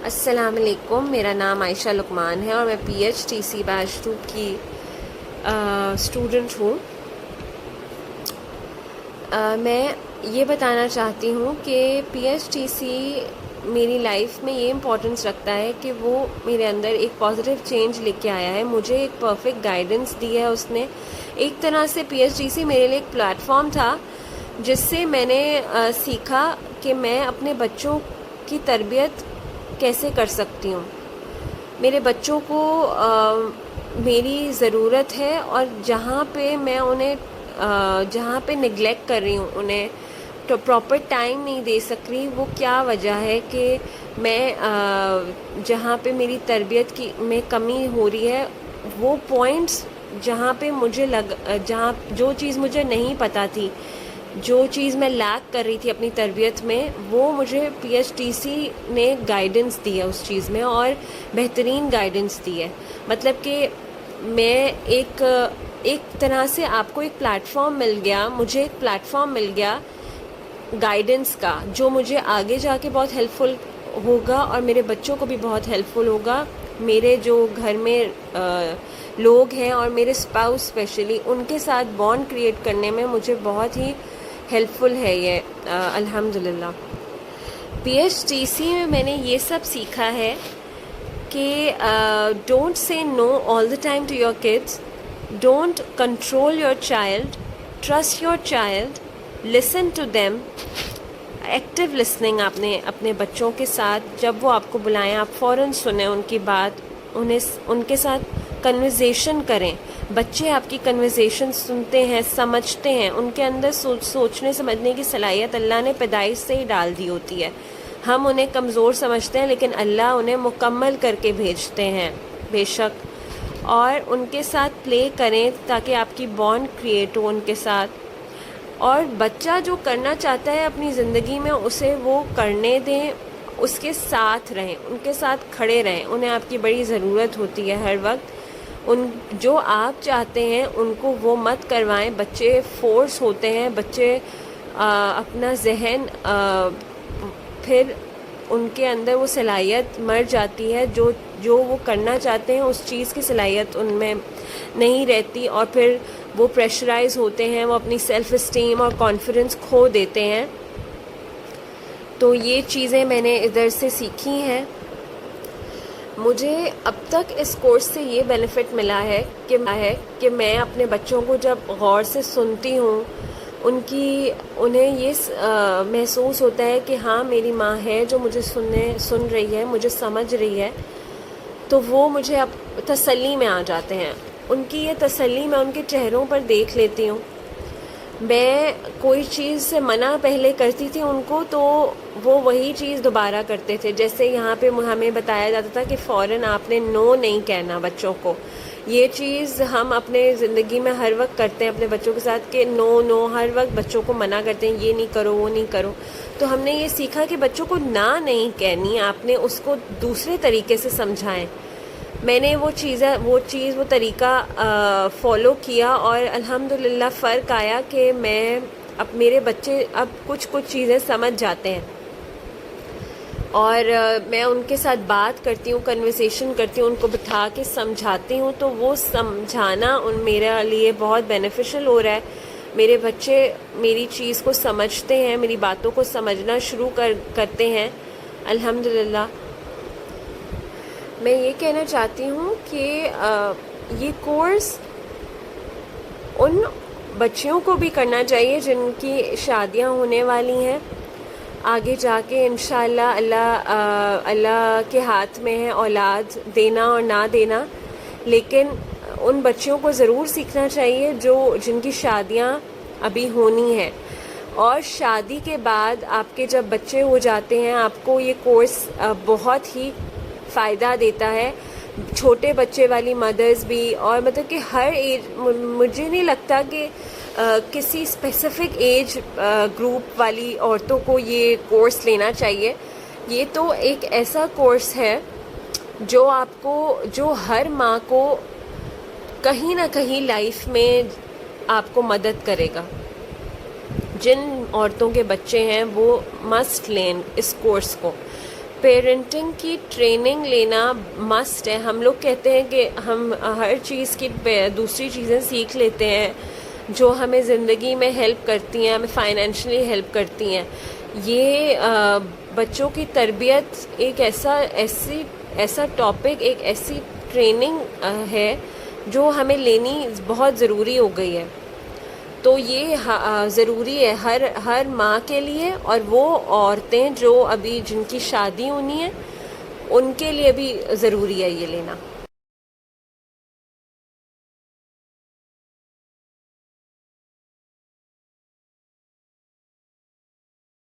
السلام علیکم، میرا نام عائشہ لقمان ہے اور میں پی ایچ ٹی سی بیچ 2 کی اسٹوڈنٹ ہوں۔ میں یہ بتانا چاہتی ہوں کہ پی ایچ ٹی سی میری لائف میں یہ امپورٹنس رکھتا ہے کہ وہ میرے اندر ایک پازیٹیو چینج لے کے آیا ہے، مجھے ایک پرفیکٹ گائیڈنس دی ہے اس نے۔ ایک طرح سے پی ایچ ٹی سی میرے لیے ایک پلیٹ فارم تھا جس سے میں نے سیکھا کہ میں اپنے بچوں کی تربیت کیسے کر سکتی ہوں۔ میرے بچوں کو میری ضرورت ہے اور جہاں پہ میں انہیں جہاں پہ نگلیکٹ کر رہی ہوں، انہیں تو پراپر ٹائم نہیں دے سک رہی، وہ کیا وجہ ہے کہ میں جہاں پہ میری تربیت کی میں کمی ہو رہی ہے، وہ پوائنٹس جہاں پہ مجھے جہاں جو چیز مجھے نہیں پتہ تھی، جو چیز میں لیک کر رہی تھی اپنی تربیت میں، وہ مجھے پی ایچ ٹی سی نے گائیڈنس دی ہے اس چیز میں، اور بہترین گائیڈنس دی ہے۔ مطلب کہ میں ایک طرح سے آپ کو ایک پلیٹ فارم مل گیا، مجھے ایک پلیٹ فارم مل گیا گائیڈنس کا، جو مجھے آگے جا کے بہت ہیلپ فل ہوگا اور میرے بچوں کو بھی بہت ہیلپ فل ہوگا۔ میرے جو گھر میں لوگ ہیں اور میرے اسپاؤس اسپیشلی، ان کے ساتھ بانڈ کریٹ کرنے میں مجھے بہت ہی ہیلپ فل ہے یہ الحمدللہ۔ پی ایچ ٹی سی میں نے یہ سب سیکھا ہے کہ don't say no all the time to your kids, don't control your child, trust your child, listen to them, active listening. آپ نے اپنے بچوں کے ساتھ جب وہ آپ کو بلائیں، آپ فوراً سنیں ان کی بات، ان کے ساتھ کنورزیشن کریں۔ بچے آپ کی کنورزیشن سنتے ہیں، سمجھتے ہیں، ان کے اندر سوچنے سمجھنے کی صلاحیت اللہ نے پیدائش سے ہی ڈال دی ہوتی ہے۔ ہم انہیں کمزور سمجھتے ہیں لیکن اللہ انہیں مکمل کر کے بھیجتے ہیں بے شک۔ اور ان کے ساتھ پلے کریں تاکہ آپ کی بانڈ کریٹ ہو ان کے ساتھ، اور بچہ جو کرنا چاہتا ہے اپنی زندگی میں اسے وہ کرنے دیں، اس کے ساتھ رہیں، ان کے ساتھ کھڑے رہیں۔ انہیں آپ کی بڑی ضرورت ہوتی ہے ہر وقت، جو آپ چاہتے ہیں ان کو وہ مت کروائیں۔ بچے فورس ہوتے ہیں، بچے اپنا ذہن پھر ان کے اندر وہ صلاحیت مر جاتی ہے، جو وہ کرنا چاہتے ہیں اس چیز کی صلاحیت ان میں نہیں رہتی، اور پھر وہ پریشرائز ہوتے ہیں، وہ اپنی سیلف اسٹیم اور کانفیڈنس کھو دیتے ہیں۔ تو یہ چیزیں میں نے ادھر سے سیکھی ہیں۔ مجھے اب تک اس کورس سے یہ بینیفٹ ملا ہے کہ میں اپنے بچوں کو جب غور سے سنتی ہوں، انہیں یہ محسوس ہوتا ہے کہ ہاں میری ماں ہے جو مجھے سن رہی ہے، مجھے سمجھ رہی ہے، تو وہ مجھے اب تسلی میں آ جاتے ہیں۔ ان کی یہ تسلی میں ان کے چہروں پر دیکھ لیتی ہوں۔ میں کوئی چیز سے منع پہلے کرتی تھی ان کو، تو وہ وہی چیز دوبارہ کرتے تھے۔ جیسے یہاں پہ ہمیں بتایا جاتا تھا کہ فوراً آپ نے نو نہیں کہنا بچوں کو۔ یہ چیز ہم اپنے زندگی میں ہر وقت کرتے ہیں اپنے بچوں کے ساتھ کہ نو، ہر وقت بچوں کو منع کرتے ہیں، یہ نہیں کرو، وہ نہیں کرو۔ تو ہم نے یہ سیکھا کہ بچوں کو نہ نہیں کہنی، آپ نے اس کو دوسرے طریقے سے سمجھائیں۔ میں نے وہ طریقہ فالو کیا اور الحمدللہ فرق آیا کہ میرے بچے اب کچھ چیزیں سمجھ جاتے ہیں، اور میں ان کے ساتھ بات کرتی ہوں، کنورسیشن کرتی ہوں، ان کو بٹھا کے سمجھاتی ہوں، تو وہ سمجھانا میرے لیے بہت بینیفیشل ہو رہا ہے۔ میرے بچے میری چیز کو سمجھتے ہیں، میری باتوں کو سمجھنا شروع کرتے ہیں الحمدللہ۔ میں یہ کہنا چاہتی ہوں کہ یہ کورس ان بچیوں کو بھی کرنا چاہیے جن کی شادیاں ہونے والی ہیں۔ آگے جا کے انشاءاللہ اللہ کے ہاتھ میں ہے اولاد دینا اور نہ دینا، لیکن ان بچیوں کو ضرور سیکھنا چاہیے جن کی شادیاں ابھی ہونی ہیں۔ اور شادی کے بعد آپ کے جب بچے ہو جاتے ہیں، آپ کو یہ کورس بہت ہی فائدہ دیتا ہے۔ چھوٹے بچے والی مدرز بھی، اور مطلب کہ ہر ایج، مجھے نہیں لگتا کہ کسی اسپیسیفک ایج گروپ والی عورتوں کو یہ کورس لینا چاہیے۔ یہ تو ایک ایسا کورس ہے جو ہر ماں کو کہیں نہ کہیں لائف میں آپ کو مدد کرے گا۔ جن عورتوں کے بچے ہیں وہ مسٹ لیں اس کورس کو، پیرنٹنگ کی ٹریننگ لینا مسٹ ہے. ہم لوگ کہتے ہیں کہ ہم ہر چیز کی دوسری چیزیں سیکھ لیتے ہیں جو ہمیں زندگی میں ہیلپ کرتی ہیں, ہمیں فائنینشلی ہیلپ کرتی ہیں. یہ بچوں کی تربیت ایک ایسا ٹاپک, ایک ایسی ٹریننگ ہے جو ہمیں لینی بہت ضروری ہو گئی ہے. تو یہ ضروری ہے ہر ماں کے لیے, اور وہ عورتیں جو ابھی جن کی شادی ہونی ہے ان کے لیے بھی ضروری ہے یہ لینا.